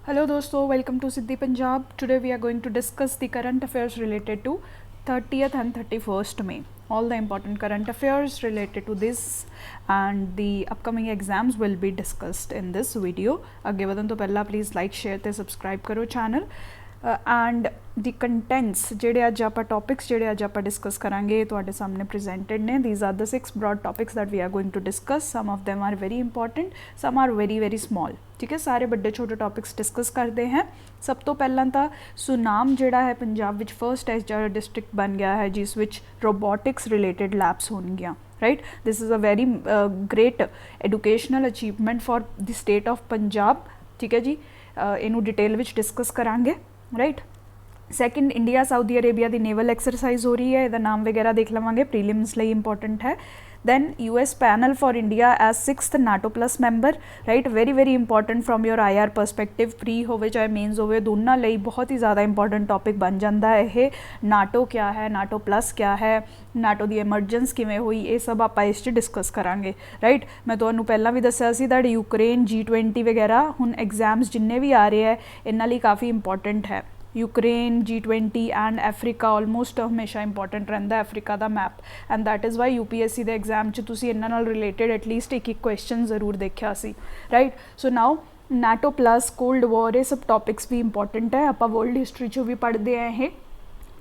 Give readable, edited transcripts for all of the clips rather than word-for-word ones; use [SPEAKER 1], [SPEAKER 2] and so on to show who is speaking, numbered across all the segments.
[SPEAKER 1] Hello दोस्तों, welcome to Siddhi Punjab. Today we are going to discuss the current affairs related to 30th and 31st May. All the important current affairs related to this and the upcoming exams will be discussed in this video. ਅੱਗੇ ਵਧਣ ਤੋਂ ਪਹਿਲਾਂ please like, share ਤੇ subscribe ਕਰੋ channel. And the contents ਜਿਹੜੇ ਅੱਜ ਆਪਾਂ topics ਜਿਹੜੇ ਅੱਜ ਆਪਾਂ ਡਿਸਕਸ ਕਰਾਂਗੇ ਤੁਹਾਡੇ ਸਾਹਮਣੇ ਪ੍ਰੈਜ਼ੈਂਟਡ ਨੇ. These are the 6 broad topics that we are going to discuss. Some of them are very important, some are very very small. ਠੀਕ ਹੈ, ਸਾਰੇ ਵੱਡੇ ਛੋਟੇ ਟੌਪਿਕਸ ਡਿਸਕਸ ਕਰਦੇ हैं. ਸਭ ਤੋਂ ਪਹਿਲਾਂ ਤਾਂ ਸੁਨਾਮ ਜਿਹੜਾ ਹੈ ਪੰਜਾਬ ਵਿੱਚ ਫਰਸਟ ਐਸਾ ਡਿਸਟ੍ਰਿਕਟ ਬਣ ਗਿਆ ਹੈ ਜਿਸ ਵਿੱਚ ਰੋਬੋਟਿਕਸ ਰਿਲੇਟਡ ਲੈਬਸ ਹੋਣਗੀਆਂ. Right, this is a very great educational achievement for the state of Punjab. ਠੀਕ ਹੈ ਜੀ, ਇਹਨੂੰ ਡਿਟੇਲ ਵਿੱਚ ਡਿਸਕਸ ਕਰਾਂਗੇ. Right, second India Saudi Arabia की नेवल एक्सरसाइज हो रही है, ਇਹਦਾ ਨਾਮ ਵਗੈਰਾ ਦੇਖ ਲਵਾਂਗੇ, ਪ੍ਰੀਲਿਮਸ ਲਈ ਇੰਪੋਰਟੈਂਟ ਹੈ. then US panel for India as 6th NATO plus member. right, very very important from your IR perspective, pre ਹੋਵੇ ਚਾਹੇ ਮੇਨਸ ਹੋਵੇ, ਦੋਨਾਂ ਲਈ ਬਹੁਤ ਹੀ ਜ਼ਿਆਦਾ ਇੰਪੋਰਟੈਂਟ ਟੌਪਿਕ ਬਣ ਜਾਂਦਾ ਹੈ ਇਹ. ਨਾਟੋ ਕਿਆ ਹੈ, ਨਾਟੋ ਪਲੱਸ ਕਿਆ ਹੈ, ਨਾਟੋ ਦੀ ਐਮਰਜੈਂਸ ਕਿਵੇਂ ਹੋਈ, ਇਹ ਸਭ ਆਪਾਂ ਇਸ 'ਚ ਡਿਸਕਸ ਕਰਾਂਗੇ. ਰਾਈਟ, ਮੈਂ ਤੁਹਾਨੂੰ ਪਹਿਲਾਂ ਵੀ ਦੱਸਿਆ ਸੀ ਦੈਟ ਯੂਕਰੇਨ G20 ਵਗੈਰਾ ਹੁਣ ਐਗਜ਼ਾਮਸ ਜਿੰਨੇ ਵੀ ਆ ਰਹੇ ਹੈ ਇਹਨਾਂ ਲਈ ਕਾਫੀ ਇੰਪੋਰਟੈਂਟ ਹੈ. Ukraine G20 and Africa almost हमेशा इंपॉर्टेंट रहिंदा अफ्रीका का map. And that is Y UPSC के एग्जाम च तुसीं इन्हां नाल रिलेटेड एटलीस्ट एक क्वेश्चन जरूर देखा सी. Right, so now NATO plus cold war ये सब टॉपिक्स भी इंपॉर्टेंट है. आपां वर्ल्ड हिस्टरी चों भी पढ़ते हैं ये,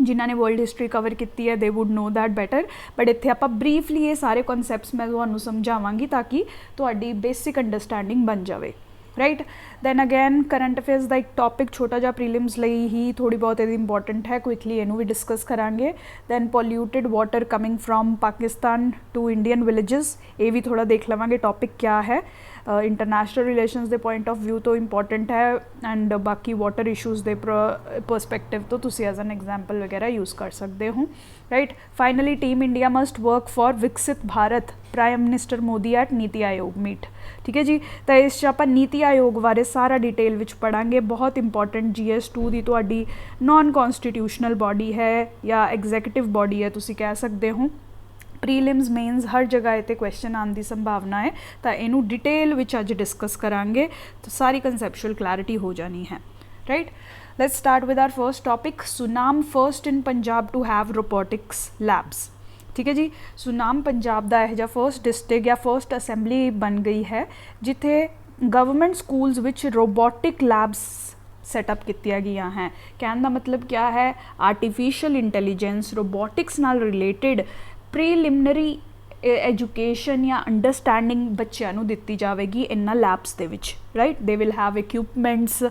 [SPEAKER 1] जिन्होंने वर्ल्ड हिस्टरी कवर की है they would know that better. But इत्थे आपां ब्रीफली ये सारे कॉन्सैप्ट्स मैं तुहानूं समझावांगी ताकि तुहाडी बेसिक अंडरस्टैंडिंग बन जाए. Right, then again current affairs का एक टॉपिक छोटा जा प्रीलिम्स ਲਈ ही थोड़ी बहुत ये इंपॉर्टेंट है, क्विकली इनू भी डिस्कस करांगे. Then polluted water coming from Pakistan to Indian villages, ये भी थोड़ा देख लवांगे टॉपिक क्या है. इंटरनेशनल रिलेशंस के पॉइंट ऑफ व्यू तो इंपॉर्टेंट है एंड बाकी वाटर इशूज़ के परसपैक्टिव तो तुसी एज एन एग्जाम्पल वगैरह यूज़ कर सकते हो. Right, finally team India must work for Viksit Bharat, prime minister Modi at NITI Aayog meet. ठीक है जी, तो इस आप नीति आयोग बारे सारा डिटेल विच पढ़ांगे. बहुत इंपॉर्टेंट GS2 की तुहाडी नॉन कॉन्स्टिट्यूशनल बॉडी है या एग्जैक्टिव बॉडी है तुसी कह सकते हो. प्रीलिम्स मेन्स हर जगह इतने क्वेश्चन आने की संभावना है, तो इनू डिटेल विच अज डिस्कस करांगे तो सारी कंसैप्चुअल क्लैरिटी हो जानी है. Right, let's start with our first topic. Sunam first in Punjab to have robotics labs. ठीक है जी, सुनाम पंजाब का यह फर्स्ट डिस्ट्रिक्ट या फर्स्ट असैम्बली बन गई है जिथे गवर्नमेंट स्कूल्स विच रोबोटिक लैब्स सैटअप कीतिया गई हैं. कहने का मतलब क्या है, आर्टिफिशियल इंटैलीजेंस रोबोटिक्स नाल रिलेटेड प्रीलिमिनरी एजुकेशन या अंडरस्टैंडिंग बच्चों को दी जाएगी इन्होंने लैब्स दे विच. Right, they will have equipments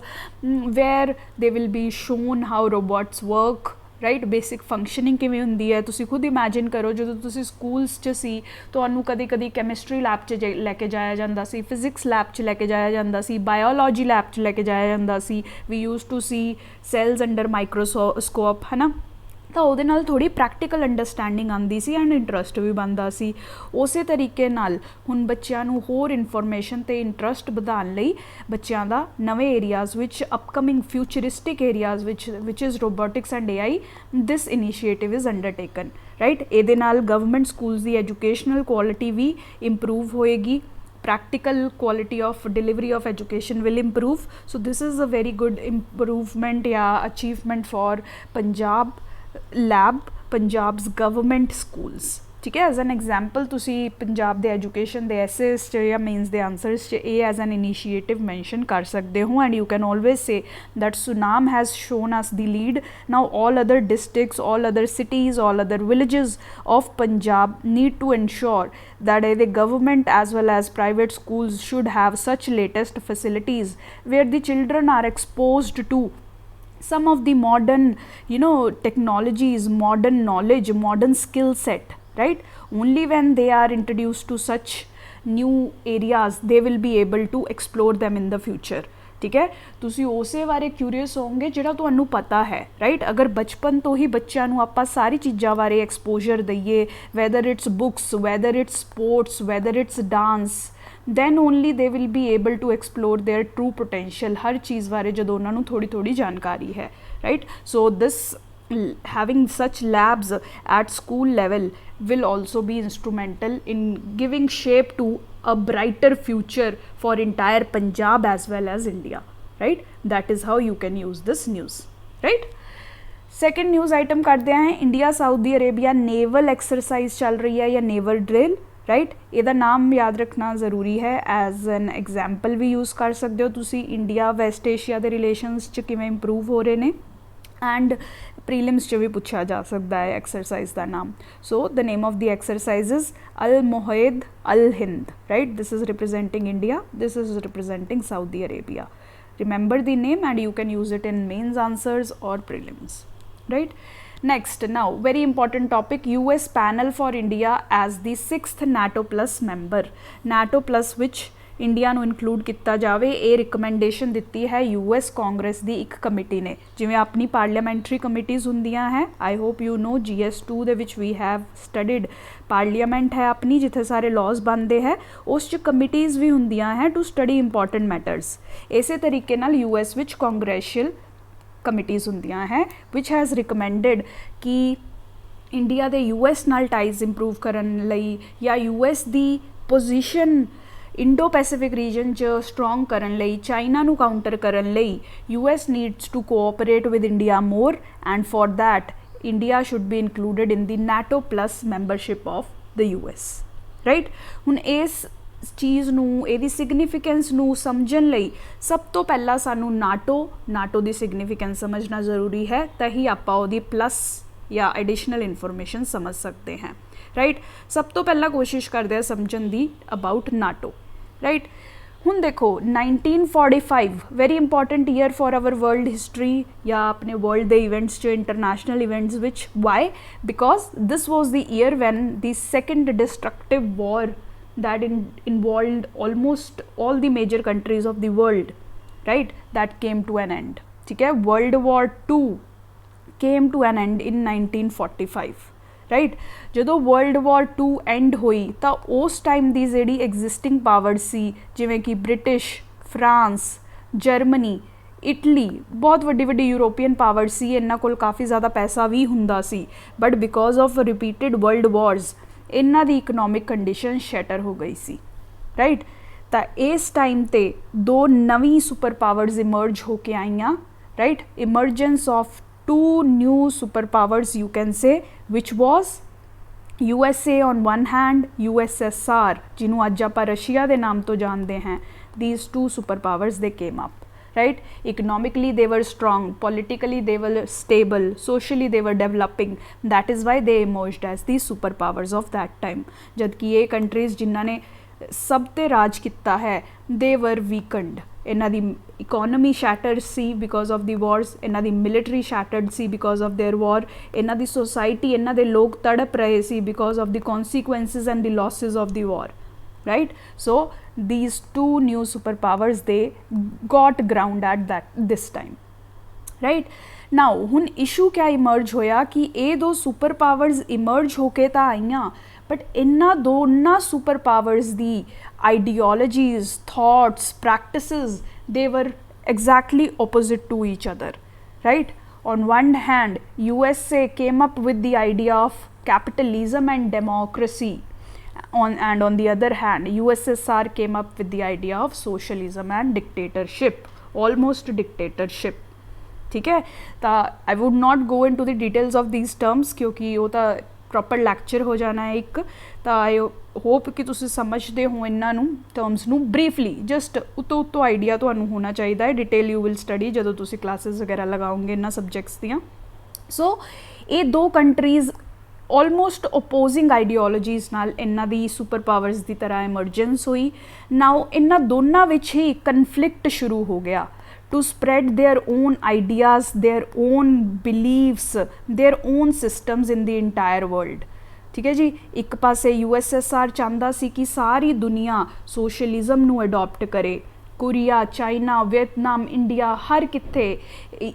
[SPEAKER 1] where they will be shown how robots work. Right, basic functioning किवें हुंदी है. तुसी खुद इमैजिन करो जो तुसी स्कूल्स च सी तुहानूं कदी कदी कैमिस्ट्री लैब च लैके जाया जाता सी, फिजिक्स लैब च लैके जाया जाता सी, बायोलॉजी लैब च लैके जाया जाता सी. We use to see cells under microscope, है ना, तो वो नाल थोड़ी प्रैक्टिकल अंडरस्टैंडिंग आती सी एंड इंटरस्ट भी बनता सी. उस तरीके नाल हुण बच्चों नूं होर इनफॉर्मेशन ते इंटरस्ट वधाउण लई बच्चों का नवे areas which upcoming futuristic areas which is robotics and AI, this initiative is undertaken. Right, इहदे नाल गवर्नमेंट स्कूल्स की एजुकेशनल क्वालिटी भी इंप्रूव होएगी, practical quality of delivery of education will improve. So this is a very good improvement या achievement for Punjab lab, Punjab's government schools. ठीक है, as an example तुसी पंजाब के एजुकेशन के assess या मेन्स के answers as an initiative mention कर सकते हो. And you can always say that Sunam has shown us the lead. Now all other districts, all other cities, all other villages of Punjab need to ensure that the government as well as private schools should have such latest facilities where the children are exposed to some of the modern technologies, modern knowledge, modern skill set. Right, only when they are introduced to such new areas they will be able to explore them in the future. ठीक है, तुसी उसे बारे क्यूरीअस होंगे जिहड़ा तुहानूं पता है. राइट, अगर बचपन तो ही बच्चों नूं आपां सारी चीज़ां बारे एक्सपोजर दईए, whether it's books, whether it's sports, whether it's dance, then only they will be able to explore their true potential. हर चीज़ बारे जदों उन्हां नूं थोड़ी थोड़ी जानकारी है. Right, so this having such labs at school level will also be instrumental in giving shape to a brighter future for entire Punjab as well as India. right? That is how you can use this news, right? Second news item करते हैं, India Saudi Arabia naval exercise चल रही है या naval drill, right? ਇਹਦਾ ਨਾਮ ਯਾਦ ਰੱਖਣਾ ਜ਼ਰੂਰੀ ਹੈ, ਐਜ਼ ਐਨ ਐਗਜ਼ਾਮਪਲ ਵੀ ਯੂਜ਼ ਕਰ ਸਕਦੇ ਹੋ ਤੁਸੀਂ, ਇੰਡੀਆ ਵੈਸਟ ਏਸ਼ੀਆ ਦੇ ਰਿਲੇਸ਼ਨਸ 'ਚ ਕਿਵੇਂ ਇੰਪਰੂਵ ਹੋ ਰਹੇ ਨੇ, ਐਂਡ ਪ੍ਰੀਲਿਮਸ 'ਚ ਵੀ ਪੁੱਛਿਆ ਜਾ ਸਕਦਾ ਹੈ ਐਕਸਰਸਾਈਜ਼ ਦਾ ਨਾਮ। So the name of the exercise is Al Mohed Al Hind, right? This is representing India, this is representing Saudi Arabia. Remember the name and you can use it in mains answers or prelims, right? Next, now very important topic, US panel for India as the 6th NATO plus member, NATO plus which India ਨੂੰ include ਕੀਤਾ ਜਾਵੇ, ਇਹ recommendation ਦਿੱਤੀ ਹੈ US Congress ਦੀ ਇੱਕ committee ਨੇ। ਜਿਵੇਂ ਆਪਣੀ ਪਾਰਲੀਮੈਂਟਰੀ ਕਮੇਟੀਜ਼ ਹੁੰਦੀਆਂ ਹੈ, I hope you know GS2 ਦੇ ਵਿੱਚ ਵੀ ਹੈਵ ਸਟੱਡੀਡ, ਪਾਰਲੀਮੈਂਟ ਹੈ ਆਪਣੀ ਜਿੱਥੇ ਸਾਰੇ ਲਾਜ਼ ਬਣਦੇ ਹੈ, ਉਸ 'ਚ ਕਮੇਟੀਜ਼ ਵੀ ਹੁੰਦੀਆਂ ਹੈ ਟੂ ਸਟੱਡੀ ਇੰਪੋਰਟੈਂਟ ਮੈਟਰਸ। ਇਸੇ ਤਰੀਕੇ ਨਾਲ US ਵਿੱਚ ਕਾਂਗਰੈਸ਼ੀਅਲ ਕਮੇਟੀਜ਼ ਹੁੰਦੀਆਂ ਹੈ ਵਿਚ ਹੈਜ਼ ਰਿਕਮੈਂਡਡ ਕਿ ਇੰਡੀਆ ਦੇ US ਨਾਲ ਟਾਈਜ਼ ਇੰਪਰੂਵ ਕਰਨ ਲਈ ਜਾਂ US ਦੀ ਪੋਜੀਸ਼ਨ ਇੰਡੋ ਪੈਸੀਫਿਕ ਰੀਜਨ 'ਚ ਸਟਰੋਂਗ ਕਰਨ ਲਈ, ਚਾਈਨਾ ਨੂੰ ਕਾਊਂਟਰ ਕਰਨ ਲਈ US needs to cooperate with India more, and for that India should be included in the NATO plus membership of the US, right? ਹੁਣ ਇਸ ਚੀਜ਼ ਨੂੰ, ਇਹਦੀ ਸਿਗਨੀਫਿਕੈਂਸ ਨੂੰ ਸਮਝਣ ਲਈ ਸਭ ਤੋਂ ਪਹਿਲਾਂ ਸਾਨੂੰ ਨਾਟੋ ਦੀ ਸਿਗਨੀਫਿਕੈਂਸ ਸਮਝਣਾ ਜ਼ਰੂਰੀ ਹੈ, ਤਾਂ ਹੀ ਆਪਾਂ ਉਹਦੀ ਪਲੱਸ ਜਾਂ ਐਡੀਸ਼ਨਲ ਇਨਫੋਰਮੇਸ਼ਨ ਸਮਝ ਸਕਦੇ ਹਾਂ, ਰਾਈਟ? ਸਭ ਤੋਂ ਪਹਿਲਾਂ ਕੋਸ਼ਿਸ਼ ਕਰਦੇ ਹਾਂ ਸਮਝਣ ਦੀ ਅਬਾਊਟ ਨਾਟੋ, ਰਾਈਟ? ਹੁਣ ਦੇਖੋ 1945 very important year for our world history ਜਾਂ ਆਪਣੇ ਵਰਲਡ ਦੇ ਇਵੈਂਟਸ 'ਚ, ਇੰਟਰਨੈਸ਼ਨਲ ਇਵੈਂਟਸ ਵਿੱਚ। Why? Because this was the year when the second destructive war that involved almost all the major countries of the world, right, that came to an end, ठीक है? World War II came to an end in 1945, right? ਜਦੋਂ World War II end ਹੋਈ ਤਾਂ ਉਸ time ਦੀ ਜਿਹੜੀ existing power ਸੀ, ਜਿਵੇਂ ਕਿ British, France, Germany, Italy, ਬਹੁਤ ਵੱਡੀ ਵੱਡੀ ਯੂਰੋਪੀਅਨ ਪਾਵਰ ਸੀ, ਇਹਨਾਂ ਕੋਲ ਕਾਫੀ ਜ਼ਿਆਦਾ ਪੈਸਾ ਵੀ ਹੁੰਦਾ ਸੀ, but because of repeated world ਵਾਰਸ ਇਹਨਾਂ ਦੀ ਇਕਨੋਮਿਕ ਕੰਡੀਸ਼ਨ ਸ਼ੈਟਰ ਹੋ ਗਈ ਸੀ, ਰਾਈਟ? ਤਾਂ ਇਸ ਟਾਈਮ 'ਤੇ ਦੋ ਨਵੀਂ ਸੁਪਰ ਪਾਵਰਸ ਇਮਰਜ ਹੋ ਕੇ ਆਈਆਂ, right? Emergence of two new super powers you can say, which was USA on one hand, USSR ਜਿਹਨੂੰ ਅੱਜ ਆਪਾਂ ਰਸ਼ੀਆ ਦੇ ਨਾਮ ਤੋਂ ਜਾਣਦੇ ਹਾਂ, these two superpowers they came up, right? Economically they were strong, politically they were stable, socially they were developing, that is why they emerged as the superpowers of that time। ਜਦਕਿ ਇਹ countries ਜਿਨ੍ਹਾਂ ਨੇ ਸਭ ਤੇ ਰਾਜ ਕੀਤਾ ਹੈ, they were weakened, ਇਹਨਾਂ ਦੀ ਇਕੋਨਮੀ ਸ਼ੈਟਰਡ ਸੀ ਬਿਕੋਜ਼ ਆਫ ਦੀ ਵਾਰਸ, ਇਹਨਾਂ ਦੀ ਮਿਲਟਰੀ ਸ਼ੈਟਰਡ ਸੀ ਬਿਕੋਜ਼ ਆਫ ਦੇਅਰ ਵਾਰ, ਇਹਨਾਂ ਦੀ ਸੋਸਾਇਟੀ, ਇਹਨਾਂ ਦੇ ਲੋਕ ਤੜਪ ਰਹੇ ਸੀ because of the consequences and the losses of the war, right? So these two new superpowers they got ground at this time, right? now ਹੁਣ issue क्या emerge ਹੋਇਆ ਕਿ ਇਹ ਦੋ super powers emerge ਹੋ ਕੇ ਤਾਂ ਆਈਆਂ, but ਇਹਨਾਂ ਦੋਨਾਂ super powers the ideologies, thoughts, practices, they were exactly opposite to each other, right? on one hand USA came up with the idea of capitalism and democracy, and on the other hand USSR came up with the idea of socialism and dictatorship, almost dictatorship, ठीक है? ਤਾਂ I would not go into the details of these terms ਕਿਉਂਕਿ ਉਹ ਤਾਂ proper lecture ਹੋ ਜਾਣਾ ਹੈ ਇੱਕ, ਤਾਂ ਆਈ ਹੋਪ ਕਿ ਤੁਸੀਂ ਸਮਝਦੇ ਹੋ ਇਹਨਾਂ ਨੂੰ ਟਰਮਸ ਨੂੰ ਬਰੀਫਲੀ, ਜਸਟ ਉੱਤੋਂ ਆਈਡੀਆ ਤੁਹਾਨੂੰ ਹੋਣਾ ਚਾਹੀਦਾ ਹੈ, ਡਿਟੇਲ ਯੂ ਵਿਲ ਸਟੱਡੀ ਜਦੋਂ ਤੁਸੀਂ ਕਲਾਸਿਸ ਵਗੈਰਾ ਲਗਾਓਗੇ ਇਹਨਾਂ ਸਬਜੈਕਟਸ ਦੀਆਂ। ਸੋ ਇਹ ਦੋ ਕੰਟਰੀਜ਼ ਆਲਮੋਸਟ ਓਪੋਜ਼ਿੰਗ ਆਈਡੀਓਲੋਜੀਜ਼ ਨਾਲ ਇਹਨਾਂ ਦੀ ਸੁਪਰ ਪਾਵਰਸ ਦੀ ਤਰ੍ਹਾਂ ਐਮਰਜੈਂਸ ਹੋਈ। ਨਾਓ ਇਹਨਾਂ ਦੋਨਾਂ ਵਿੱਚ ਹੀ ਕਨਫਲਿਕਟ ਸ਼ੁਰੂ ਹੋ ਗਿਆ to spread their own ideas, their own beliefs, their own systems in the entire world, ਠੀਕ ਹੈ ਜੀ? ਇੱਕ ਪਾਸੇ USSR ਚਾਹੁੰਦਾ ਸੀ ਕਿ ਸਾਰੀ ਦੁਨੀਆ ਸੋਸ਼ਲਿਜ਼ਮ ਨੂੰ ਅਡੋਪਟ ਕਰੇ, ਕੋਰੀਆ, ਚਾਈਨਾ, ਵਿਅਤਨਾਮ, ਇੰਡੀਆ, ਹਰ ਕਿੱਥੇ,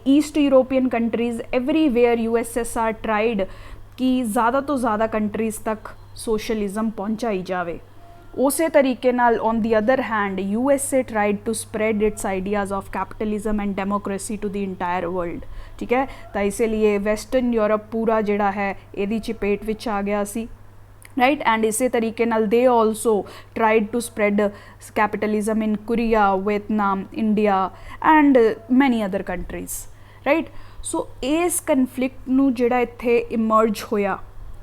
[SPEAKER 1] East European countries, everywhere USSR tried ਕਿ ਜ਼ਿਆਦਾ ਤੋਂ ਜ਼ਿਆਦਾ ਕੰਟਰੀਜ਼ ਤੱਕ ਸੋਸ਼ਲਿਜ਼ਮ ਪਹੁੰਚਾਈ ਜਾਵੇ। ਉਸੇ ਤਰੀਕੇ ਨਾਲ on the other hand USA tried to spread its ideas of capitalism and democracy to the entire world, ਠੀਕ ਹੈ? ਤਾਂ ਇਸੇ ਲਈ ਵੈਸਟਰਨ ਯੂਰਪ ਪੂਰਾ ਜਿਹੜਾ ਹੈ ਇਹਦੀ ਚਪੇਟ ਵਿੱਚ ਆ ਗਿਆ ਸੀ। right? And ਇਸੇ ਤਰੀਕੇ ਨਾਲ they also tried to spread capitalism in Korea, Vietnam, India and many other countries, right? So ਇਸ conflict ਨੂੰ ਜਿਹੜਾ ਇੱਥੇ emerge ਹੋਇਆ,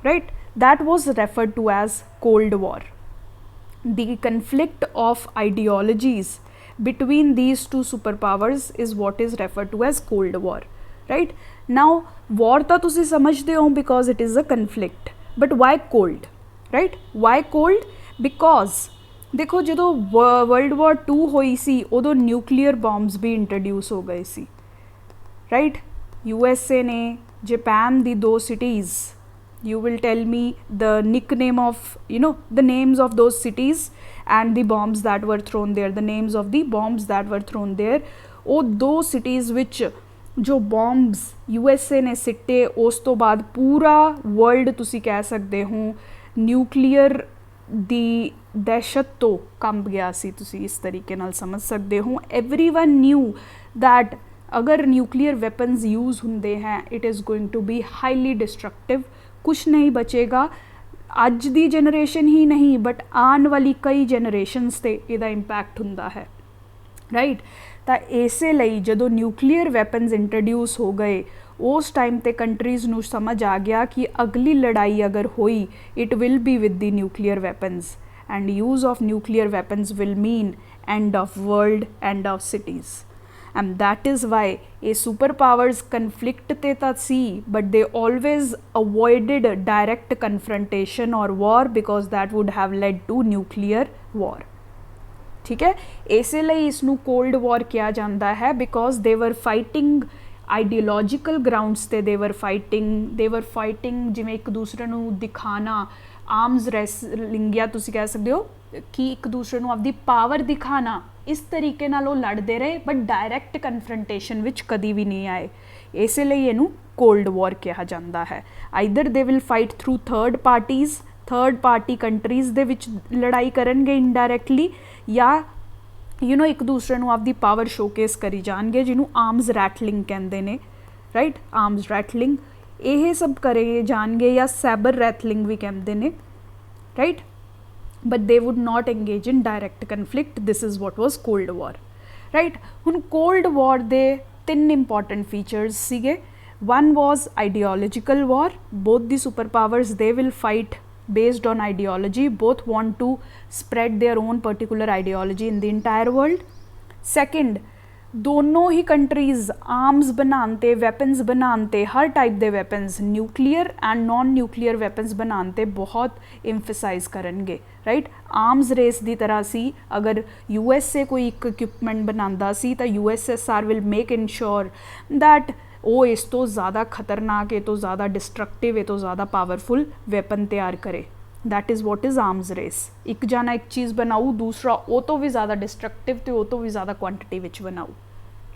[SPEAKER 1] right, that was referred to as Cold War. The conflict of ideologies between these two superpowers is what is referred to as Cold War, right? Now war ਤਾਂ ਤੁਸੀਂ ਸਮਝਦੇ ਹੋ because it is a conflict, but why cold, right? Why cold? Because ਦੇਖੋ ਜਦੋਂ World War II ਹੋਈ ਸੀ ਉਦੋਂ nuclear ਬੋmbs ਵੀ introduce ਹੋ ਗਏ ਸੀ, right? USA ਨੇ Japan the 2 cities, you will tell me the nickname of, you know, the names of those cities and the bombs that were thrown there, the names of the bombs that were thrown there. ਉਹ 2 cities ਵਿੱਚ ਜੋ bombs USA ਨੇ ਸਿੱਟੇ ਉਸ ਤੋਂ ਬਾਅਦ ਪੂਰਾ world ਤੁਸੀਂ ਕਹਿ ਸਕਦੇ ਹੋ ਨਿਊਕਲੀਅਰ ਦੀ ਦਹਿਸ਼ਤ ਤੋਂ ਕੰਬ ਗਿਆ ਸੀ, ਤੁਸੀਂ ਇਸ ਤਰੀਕੇ ਨਾਲ ਸਮਝ ਸਕਦੇ ਹੋ. everyone knew that ਅਗਰ ਨਿਊਕਲੀਅਰ ਵੈਪਨਸ ਯੂਜ਼ ਹੁੰਦੇ ਹੈ it is going to be highly destructive, ਕੁਛ ਨਹੀਂ ਬਚੇਗਾ, ਅੱਜ ਦੀ ਜਨਰੇਸ਼ਨ ਹੀ ਨਹੀਂ ਬਟ ਆਉਣ ਵਾਲੀ ਕਈ ਜਨਰੇਸ਼ਨਸ 'ਤੇ ਇਹਦਾ ਇੰਪੈਕਟ ਹੁੰਦਾ ਹੈ, ਰਾਈਟ? ਤਾਂ ਇਸੇ ਲਈ ਜਦੋਂ ਨਿਊਕਲੀਅਰ ਵੈਪਨਸ ਇੰਟਰੋਡਿਊਸ ਹੋ ਗਏ ਉਸ ਟਾਈਮ 'ਤੇ ਕੰਟਰੀਜ਼ ਨੂੰ ਸਮਝ ਆ ਗਿਆ ਕਿ ਅਗਲੀ ਲੜਾਈ ਅਗਰ ਹੋਈ it will be with the nuclear weapons and use of nuclear weapons will mean end of world, end of cities. And that is why a superpowers conflict te ta si, but they always avoided direct confrontation or war because that would have led to nuclear war. ठीक है, इसे ਲਈ ਇਸ ਨੂੰ cold war ਕਿਹਾ ਜਾਂਦਾ ਹੈ because they were fighting ideological grounds ਤੇ they were fighting ਜਿਵੇਂ ਇੱਕ ਦੂਸਰੇ ਨੂੰ ਦਿਖਾਣਾ, ਆਰਮਸ ਰੈਸਲਿੰਗ ਜਾਂ ਤੁਸੀਂ ਕਹਿ ਸਕਦੇ ਹੋ ਕਿ ਇੱਕ ਦੂਸਰੇ ਨੂੰ ਆਪਦੀ ਪਾਵਰ ਦਿਖਾਣਾ, ਇਸ ਤਰੀਕੇ ਨਾਲ ਉਹ ਲੜਦੇ ਰਹੇ ਬਟ ਡਾਇਰੈਕਟ ਕਨਫਰੰਟੇਸ਼ਨ ਵਿੱਚ ਕਦੀ ਵੀ ਨਹੀਂ ਆਏ, ਇਸੇ ਲਈ ਇਹਨੂੰ ਕੋਲਡ ਵਾਰ ਕਿਹਾ ਜਾਂਦਾ ਹੈ. Either they will fight through third party countries ਦੇ ਵਿੱਚ ਲੜਾਈ ਕਰਨਗੇ ਇਨਡਾਇਰੈਕਟਲੀ, ਜਾਂ ਯੂ ਨੋ ਇੱਕ ਦੂਸਰੇ ਨੂੰ ਆਪਦੀ ਪਾਵਰ ਸ਼ੋਕੇਸ ਕਰੀ ਜਾਣਗੇ ਜਿਹਨੂੰ ਆਰਮਸ ਰੈਟਲਿੰਗ ਕਹਿੰਦੇ ਨੇ, ਰਾਈਟ? ਆਰਮਸ ਰੈਟਲਿੰਗ ਇਹ ਸਭ ਕਰੇ ਜਾਣਗੇ ਜਾਂ ਸੈਬਰ ਰੈਟਲਿੰਗ ਵੀ ਕਹਿੰਦੇ ਨੇ, right? but they would not engage in direct conflict. This is what was Cold War, right? ਹੁਣ Cold War ਦੇ 3 important features ਸੀਗੇ. One was ideological war. Both the superpowers, they will fight based on ideology. Both want to spread their own particular ideology in the entire world. Second, ਦੋਨੋਂ ਹੀ countries arms ਬਣਾਉਣ 'ਤੇ, weapons ਬਣਾਉਣ 'ਤੇ, ਹਰ type ਦੇ weapons, nuclear and non nuclear weapons ਬਣਾਉਣ 'ਤੇ ਬਹੁਤ ਇੰਫਸਾਈਜ਼ ਕਰਨਗੇ, ਰਾਈਟ? ਆਰਮਸ ਰੇਸ ਦੀ ਤਰ੍ਹਾਂ ਸੀ, ਅਗਰ USA ਕੋਈ ਇੱਕ ਇਕਵਿਪਮੈਂਟ ਬਣਾਉਂਦਾ ਸੀ ਤਾਂ USSR will make ensure that ਉਹ ਇਸ ਤੋਂ ਜ਼ਿਆਦਾ ਖਤਰਨਾਕ, ਇਹ ਤੋਂ ਜ਼ਿਆਦਾ ਡਿਸਟਰਕਟਿਵ, ਇਹ ਤੋਂ ਜ਼ਿਆਦਾ ਪਾਵਰਫੁਲ ਵੈਪਨ ਤਿਆਰ ਕਰੇ. that is what is arms race. ਇੱਕ ਜਾਣਾ ਇੱਕ ਚੀਜ਼ ਬਣਾਊ, ਦੂਸਰਾ ਉਹ ਤੋਂ ਵੀ ਜ਼ਿਆਦਾ ਡਿਸਟਰਕਟਿਵ ਤੇ ਉਹ ਤੋਂ ਵੀ ਜ਼ਿਆਦਾ ਕੁਆਂਟਿਟੀ ਵਿੱਚ ਬਣਾਊ,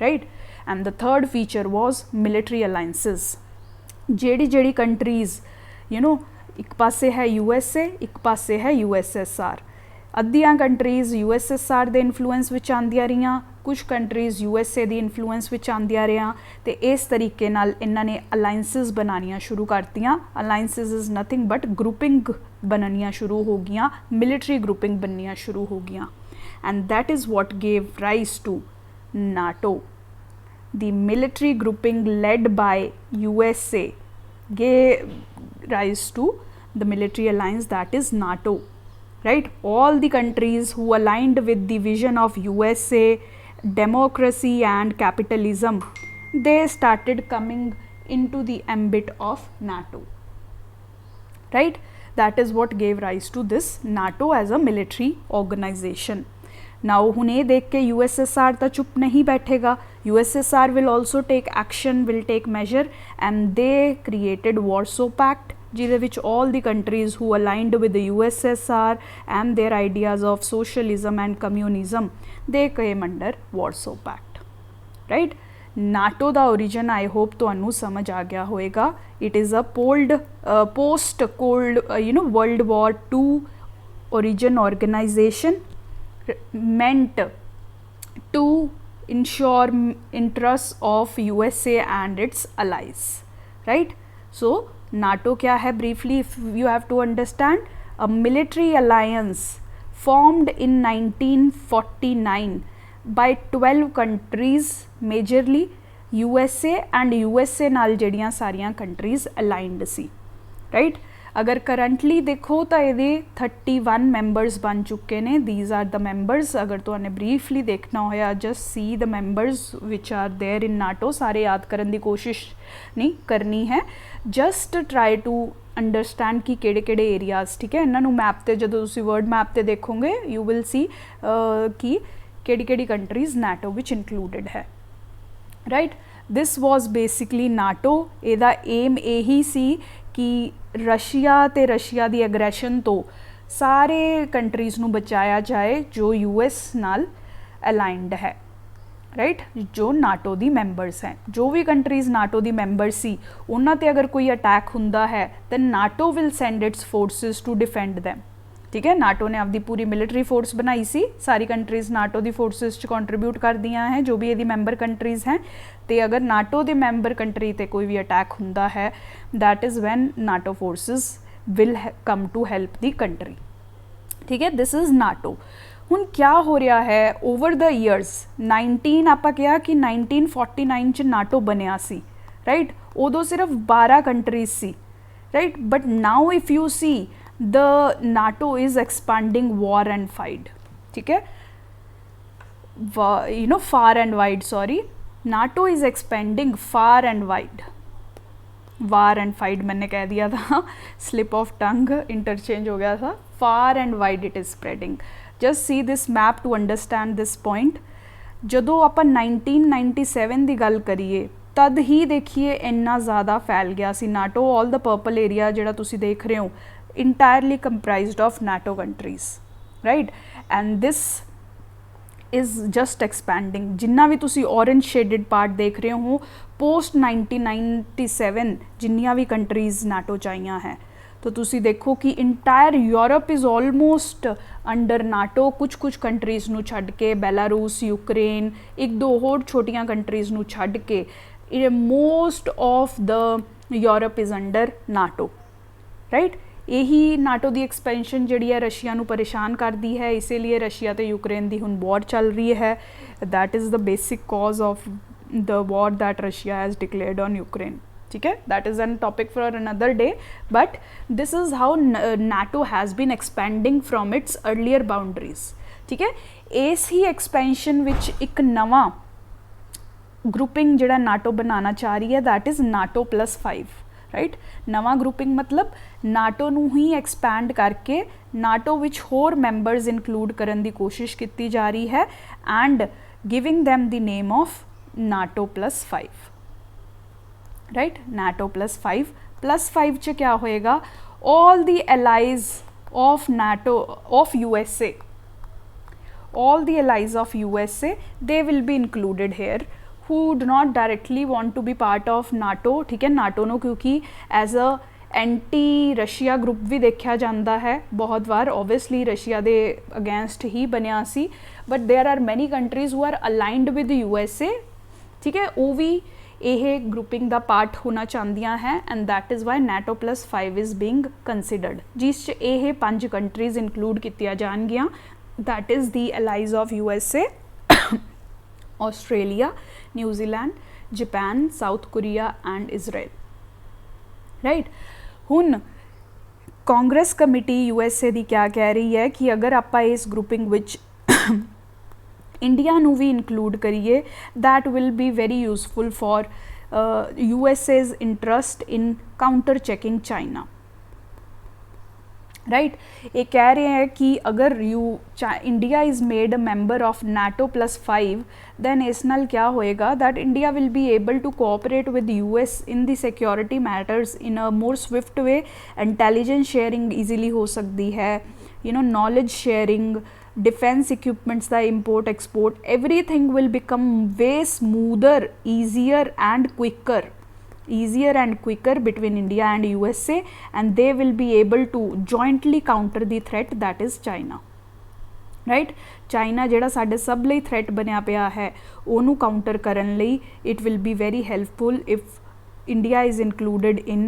[SPEAKER 1] right? And the third feature was military alliances. ਜਿਹੜੀ ਕੰਟਰੀਜ਼ ਯੂ ਨੋ ਇੱਕ ਪਾਸੇ ਹੈ USA, ਇੱਕ ਪਾਸੇ ਹੈ USSR. ਅੱਧੀਆਂ ਕੰਟਰੀਜ਼ USSR ਦੇ ਇਨਫਲੂਐਂਸ ਵਿੱਚ ਆਉਂਦੀਆਂ ਰਹੀਆਂ, ਕੁਛ ਕੰਟਰੀਜ਼ USA ਦੀ ਇਨਫਲੂਐਂਸ ਵਿੱਚ ਆਉਂਦੀਆਂ ਰਹੀਆਂ, ਅਤੇ ਇਸ ਤਰੀਕੇ ਨਾਲ ਇਹਨਾਂ ਨੇ ਅਲਾਇੰਸਿਸ ਬਣਾਉਣੀਆਂ ਸ਼ੁਰੂ ਕਰਤੀਆਂ. Alliances is nothing but grouping ਬਣਨੀਆਂ ਸ਼ੁਰੂ ਹੋ ਗਈਆਂ, ਮਿਲਟਰੀ ਗਰੁੱਪਿੰਗ ਬਣਨੀਆਂ ਸ਼ੁਰੂ ਹੋ ਗਈਆਂ. And that is what gave rise to NATO. The military grouping led by USA gave rise to the military alliance that is NATO, right? All the countries who aligned with the vision of USA, democracy and capitalism, they started coming into the ambit of NATO, right? That is what gave rise to this NATO as a military organization. Now ਹੁਣ ਇਹ ਦੇਖ ਕੇ USSR ਤਾਂ ਚੁੱਪ ਨਹੀਂ ਬੈਠੇਗਾ. USSR will also take action, will take measure, and they created Warsaw Pact, ਜਿਹਦੇ ਵਿੱਚ all the countries who aligned with the USSR and their ideas of socialism and communism, they came under Warsaw Pact, right? NATO the origin I hope ਤੁਹਾਨੂੰ ਸਮਝ ਆ ਗਿਆ ਹੋਏਗਾ. It is a post Cold World War II origin organization meant to ensure interests of USA and its allies, right? So NATO क्या है briefly if you have to understand, a military alliance formed in 1949 by 12 countries, majorly USA and USA नाल जड़ियाँ सारियां countries aligned सी, right? अगर currently देखो तो ये 31 members बन चुके ने. These are the members. अगर तुहाने ब्रीफली देखना होया, just see the members which are there in NATO. सारे याद करने की कोशिश नहीं करनी है, जस्ट ट्राई टू अंडरस्टैंड कि केड़े एरियाज. ठीक है, इन्होंने मैप से जो तुम वर्ल्ड मैप से देखोगे यू विल सी कि केड़ी कंट्रीज नाटो विच इंक्लूडिड है, right. This was basically NATO. एदा एम यही सी कि रशिया ते रशिया दी एग्रैशन तो सारे कंट्रीज़ नू बचाया जाए जो यूएस नाल अलाइंड है, राइट, जो नाटो दी मैंबरस हैं. जो भी कंट्रीज़ नाटो दी मैंबर सी उन्हां ते अगर कोई अटैक हुंदा है तो NATO will send its forces to defend them. ठीक है, नाटो ने आपकी पूरी मिलिटरी फोर्स बनाई सी. सारी कंट्रीज़ नाटो दी फोर्सिस कॉन्ट्रीब्यूट कर दियाँ हैं जो भी ये मैंबर कंट्रीज़ हैं. तो अगर नाटो दे मैंबर कंट्री ते कोई भी अटैक हुंदा है, that is when NATO forces will come to help the country. ठीक है, दिस इज़ नाटो. हुण क्या हो रहा है ओवर द ईयर्स. 19 आपां कहा कि 1949 च नाटो बनिया सी, राइट. उदों सिर्फ 12 कंट्रीज सी, right. But now if you see the NATO is expanding war and fide. ठीक है, you know far and wide, sorry, NATO is expanding far and wide. War and fide मैंने कह दिया था, स्लिप ऑफ टंग, इंटरचेंज हो गया था. Far and wide it is spreading. Just see this map to understand this point. जदों आपां 1997 की गल करिए तद ही देखिए इन्ना ज़्यादा फैल गया सी NATO. All the purple area जिहड़ा तुसीं देख रहे हो entirely comprised of NATO countries, right. And this is just expanding. जिन्ना भी तुसी ऑरेंज शेडेड पार्ट देख रहे हो पोस्ट 1997 जिन्नियां भी कंट्रीज़ नाटो चाहिए हैं, तो तुसी देखो कि entire Europe is almost under NATO. कुछ कंट्रीज़ नू छड्ड के, बेलारूस, यूक्रेन, एक दो होर छोटियां कंट्रीज़ नू छड्ड के most of the Europe is under NATO, right. यही नाटो की एक्सपेंशन जी है रशिया नू परेशान करती है. इसीलिए रशिया तो यूक्रेन की हुण वॉर चल रही है. That is the basic cause of the war that Russia has declared on Ukraine. ठीक है, that is an topic for another day. But this is how NATO has been expanding from its earlier boundaries. ठीक है, इस ही expansion विच एक नवा grouping जिहड़ा NATO बनाना चाह रही है, दैट इज़ नाटो +5, राइट. नवा ग्रुपिंग मतलब नाटो नू ही एक्सपैंड करके नाटो विच होर मैंबरस इंक्लूड करने की कोशिश की जा रही है and giving them the name of NATO +5, right. NATO +5 च क्या होएगा, all the allies of NATO of USA, all the allies of USA, they will be included here who do not directly want to be part of NATO. ठीक है, NATO नो क्योंकि as a anti Russia group भी देखा जाता है बहुत बार. ओबवियसली रशिया दे अगेंस्ट ही बनिया सी, but there are many countries who are aligned with USA. ठीक है, वो भी यह ग्रुपिंग का पार्ट होना चाहदियाँ हैं and that is why NATO +5 is being considered, जिस ये 5 कंट्रीज इंक्लूड कीतियां जाणगियां. That is the allies of USA, Australia, New Zealand, Japan, south Korea and Israel, right. हुण कांग्रेस कमेटी USA की क्या कह रही है कि अगर आप इस ग्रुपिंग विच इंडिया नू भी इंक्लूड करिए, that will be very useful for USA's interest in counter checking China, right. ये कह रहे हैं कि अगर India is made a member of NATO +5 then इस नाल क्या होएगा, that India will be able to cooperate with US in the security matters in a more swift way. Intelligence sharing easily हो सकती है, you know, knowledge sharing, defence equipments का import export, everything will become way smoother, easier and quicker between India and USA, and they will be able to jointly counter the threat that is China, right. China जिहड़ा साडे सब लई threat बनिया पिया है ओनू counter करन लई it will be very helpful if India is included in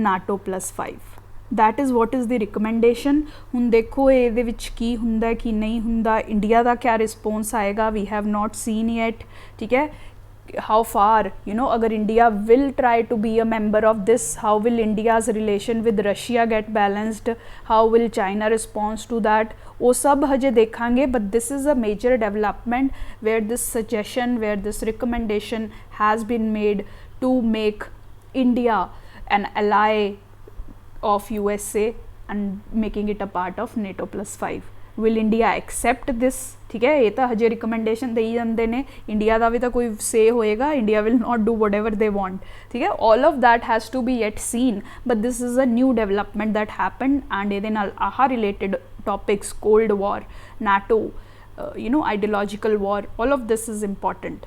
[SPEAKER 1] NATO +5, that is what is the recommendation. हुण देखो ये विच की हुंदा की नहीं हुंदा, इंडिया का क्या रिस्पोंस आएगा, we have not seen yet. ठीक है, how far, you know, अगर India will try to be a member of this, how will India's relation with Russia get balanced, how will China response to that, वो सब हजे देखांगे। but this is a major development where this suggestion, where this recommendation has been made to make India an ally of USA and making it a part of NATO +5। will India accept this? ठीक है, ये तो हजे recommendation दे ही जाते हैं, India का भी तो कोई से होएगा, India will not do whatever they want. ठीक है, all of that has to be yet seen, but this is a new development that happen and ये ah related topics, cold war, NATO, you know, ideological war, all of this is important,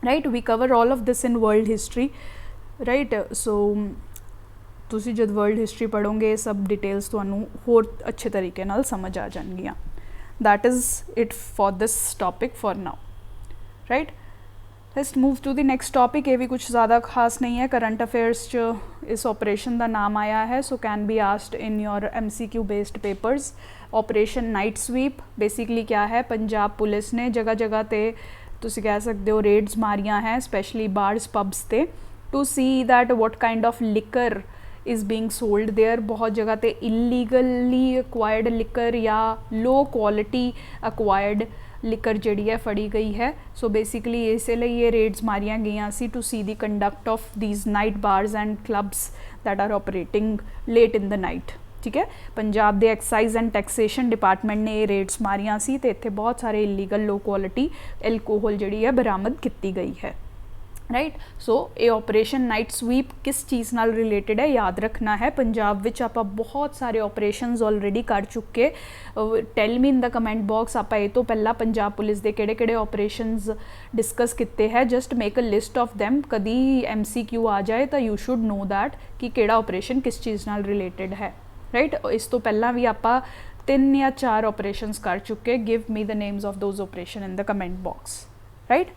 [SPEAKER 1] right? We cover all of this in world history, right? So ਤੁਸੀਂ जब world history पढ़ोगे सब details ਤੁਹਾਨੂੰ ਹੋਰ अच्छे तरीके नाल समझ आ जाएंगियां। That is it for this topic for now, right. Let's move to the next topic. ये भी कुछ ज़्यादा खास नहीं है, करंट अफेयर्स च इस ऑपरेशन का नाम आया है, so can be asked in your MCQ based papers. Operation night sweep basically क्या है, पंजाब पुलिस ने जगह जगह ते तुसी कह सकते हो रेड्स मारियां हैं, स्पैशली बार्स पब्स ते, to see that what kind of liquor is being sold there. बहुत जगह ते इलीगली अक्वायर्ड लिकर या लो क्वालिटी अक्वायर्ड लिकर जिहड़ी है फड़ी गई है। सो बेसिकली इसलिए ये रेड्स मारिया गई सी to see the conduct of these night bars and clubs that are operating late in the night. ठीक है, पंजाब दे एक्साइज एंड टैक्सेशन डिपार्टमेंट ने ये रेड्स मारिया सी ते इत्थे बहुत सारे इलीगल लो क्वालिटी एल्कोहल जिहड़ी है बरामद की गई है, राइट। सो ये ऑपरेशन नाइट स्वीप किस चीज़ नाल रिलेटेड है याद रखना है। पंजाब विच आपां बहुत सारे ऑपरेशनस ऑलरेडी कर चुके, tell me in the comment box आपां ये तो पहला पंजाब पुलिस दे किहड़े-किहड़े ऑपरेशनस डिस्कस किते हैं, just make a list of them. कदी MCQ आ जाए तो यू शुड नो दैट कि किहड़ा ऑपरेशन किस चीज़ नाल रिलेटेड है, राइट। इस तो पहला भी आपां 3 या 4 ऑपरेशनस कर चुके। Give me the names of those operation in the comment box, right.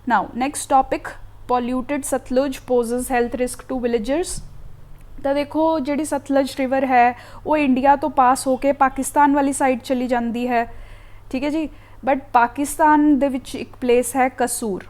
[SPEAKER 1] Now next topic, polluted Sutlej poses health risk to villagers. तो देखो जी सतलुज रिवर है वो इंडिया तो पास होके पाकिस्तान वाली साइड चली जाती है, ठीक है जी। बट पाकिस्तान दे विच एक प्लेस है कसूर,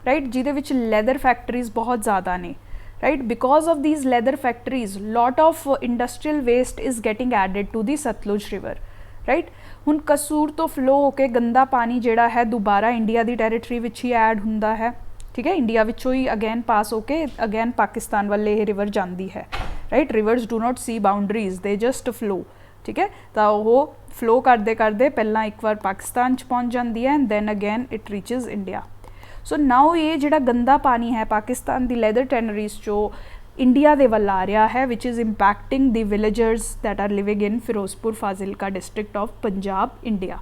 [SPEAKER 1] राइट, जिहदे विच लैदर फैक्ट्रीज बहुत ज़्यादा ने, right. Because of these leather factories lot of industrial waste is getting added to the Sutlej river, right. हुण कसूर तो फ्लो होके गंदा पानी जिहड़ा है दोबारा इंडिया की टैरेटरी विच ही ऐड हुंदा है, ठीक है। इंडिया विचों ही अगैन पास होके अगैन पाकिस्तान वाले ये रिवर जाती है, right. Rivers do not see boundaries, they just flow, ठीक है। तो वो फ्लो करते करते पहला एक बार पाकिस्तान च पहुँच जाती है and then again it reaches India. So now ये जिहड़ा गंदा पानी है पाकिस्तान की लैदर टैनरीज चो इंडिया दे वल आ रहा है, which is impacting the villagers that are living in Firozpur Fazilka district of Punjab India.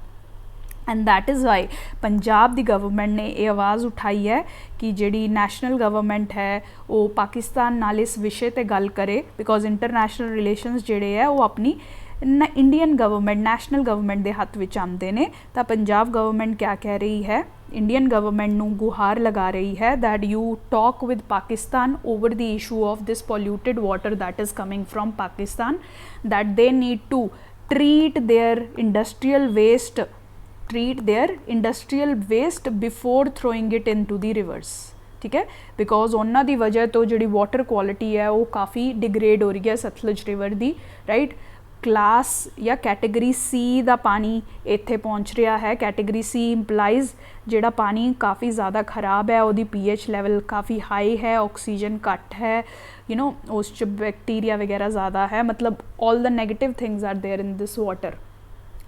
[SPEAKER 1] And that is why Punjab दी गवर्नमेंट ने ये आवाज़ उठाई है कि जिहड़ी नैशनल गवर्नमेंट है वो पाकिस्तान नाल इस विषय ते गल करे, बिकॉज इंटरनैशनल रिलेशनस जिहड़े है वो अपनी इंडियन गवर्नमेंट नैशनल गवर्नमेंट के हत्थ विच आते हैं। तो पंजाब गवर्नमेंट क्या कह रही है, इंडियन गवर्नमेंट नूं गुहार लगा रही है that you talk with Pakistan over the issue of this polluted water that is coming from Pakistan, that they need to treat their industrial waste, treat their industrial waste before throwing it into the rivers, ठीक है। Because उन्हों की वजह तो जी water quality है वो काफ़ी degrade हो रही है सतलुज रिवर की, राइट। क्लास या कैटेगरी C का पानी इत्थे पहुँच रहा है। कैटेगरी C इंप्लाइज जोड़ा पानी काफ़ी ज़्यादा खराब है, वो pH लैवल काफ़ी हाई है, ऑक्सीजन घट है, यू नो उस बैक्टीरिया वगैरह ज़्यादा है, मतलब all the negative things are there in this water,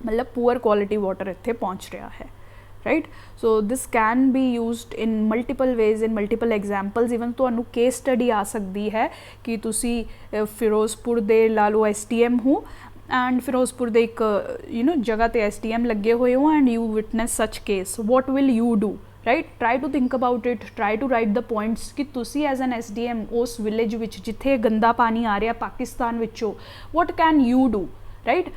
[SPEAKER 1] मतलब पुअर क्वालिटी वाटर इत्थे पहुँच रहा है, right. So this can be used in multiple ways, in multiple examples. Even तुहानू केस स्टडी आ सकती है कि तुसी फिरोजपुर दे ला लो SDM हो एंड फिरोजपुर दे एक यू नो जगह ते SDM लगे हुए हो and you witness such case, what will you do, right. Try to think about it, try to write the points कि तुसी एज एन SDM उस विलेज विच जिथे गंदा पानी आ रहा पाकिस्तान विचों, what can you do, right.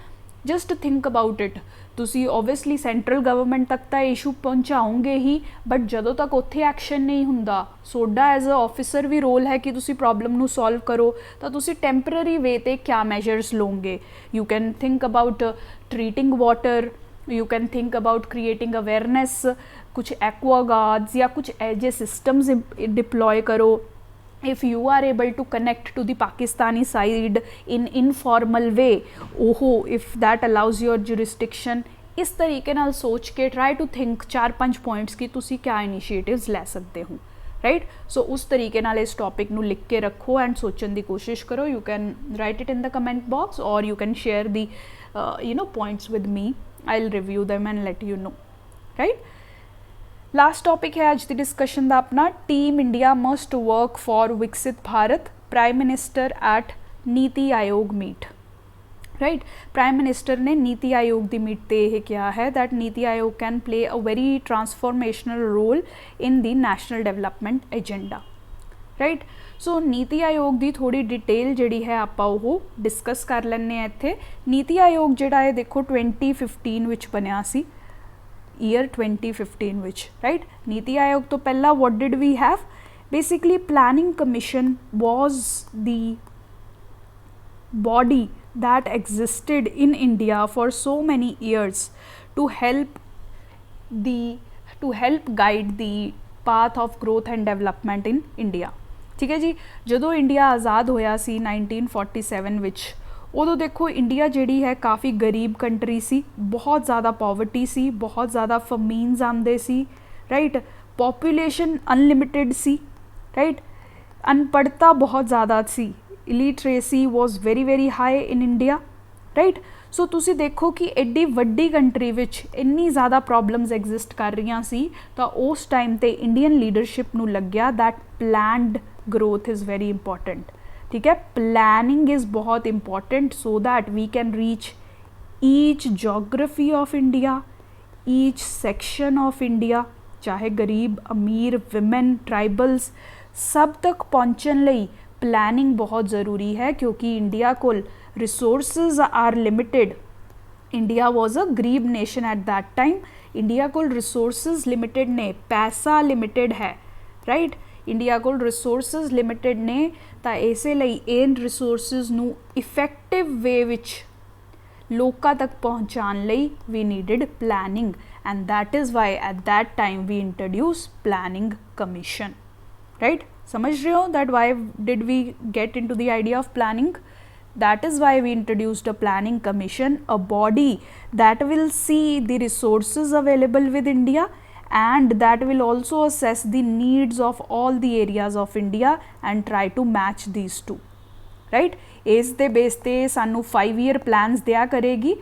[SPEAKER 1] Just think about it ਤੁਸੀਂ ਓਬਵੀਅਸਲੀ ਸੈਂਟਰਲ ਗਵਰਨਮੈਂਟ ਤੱਕ ਤਾਂ ਇਸ਼ੂ ਪਹੁੰਚਾਓਗੇ ਹੀ, ਬਟ ਜਦੋਂ ਤੱਕ ਉੱਥੇ ਐਕਸ਼ਨ ਨਹੀਂ ਹੁੰਦਾ, ਤੁਹਾਡਾ ਐਜ਼ ਅ ਆਫਿਸਰ ਵੀ ਰੋਲ ਹੈ ਕਿ ਤੁਸੀਂ ਪ੍ਰੋਬਲਮ ਨੂੰ ਸੋਲਵ ਕਰੋ। ਤਾਂ ਤੁਸੀਂ ਟੈਂਪਰਰੀ ਵੇ 'ਤੇ ਕਿਆ ਮੈਜਰਸ ਲਓਗੇ? You can think about treating water, you can think about creating awareness, कुछ aqua guards या कुछ ऐसे systems deploy करो। if you are able to connect to the Pakistani side in informal way, ओहो if that allows your jurisdiction, इस तरीके नाल सोच के try to think 4-5 points कि तुसी क्या initiatives ले सकते हो, राइट। सो उस तरीके नाल इस टॉपिक नू लिख के रखो एंड सोचने की कोशिश करो। You can write it in the comment box और you can share the points with me, I'll review them and let you know, right। Last topic है आज की डिस्कशन का अपना, team India must work for Viksit Bharat, prime minister eight NITI Aayog meet, right. Prime minister ने नीति आयोग की meet ते यह कहा है that NITI Aayog can play a very transformational role in the national development agenda, right. So NITI Aayog की थोड़ी डिटेल जी है आप डिस्कस कर लें इत्थे। नीति आयोग जोड़ा है देखो 2015 विच बनिया सी, ईयर 2015 विच, राइट। नीति आयोग तो पहला what did we have, basically planning commission was the body that existed in India for so many years to help guide the path of growth and development in India, ठीक है जी। जदों India आज़ाद होया सी 1947 विच, उदों देखो India जिहड़ी है काफ़ी गरीब कंट्री सी, बहुत ज़्यादा पॉवर्टी सी, बहुत ज़्यादा फमीन्स आंदे सी, राइट। पॉपुलेशन अनलिमिटेड सी, राइट। अनपढ़ता बहुत ज़्यादा सी, illiteracy was very very high in India, right. So तुसी देखो कि एड्डी वड्डी कंट्री विच इन्नी ज़्यादा प्रॉब्लम्स एग्जिस्ट कर रही सी, तो उस टाइम ते इंडियन लीडरशिप नू लग्या that planned growth is very important, ठीक है। प्लानिंग इज़ बहुत important so that we can reach each geography of India, each section of India, चाहे गरीब अमीर विमेन ट्राइबल्स सब तक पहुँचने लई प्लानिंग बहुत ज़रूरी है, क्योंकि इंडिया को resources are limited. India was a गरीब nation at that time, India को रिसोर्सेज लिमिटेड ने, पैसा लिमिटेड है, राइट। इंडिया को रिसोर्सेज लिमिटेड ने, तो इसे लई इन रिसोर्सेज नू इफेक्टिव वे विच लोकां तक पहुँचाने लई we needed planning, and that is why at that time we introduce planning commission, right. समझ रहे हो that why did we get into the idea of planning? That is why we introduced a planning commission, a body that will see the resources available with India and that will also assess the needs of all the areas of India and try to match these two, right। इस दे base ते सानू 5 year plans दिया करेगी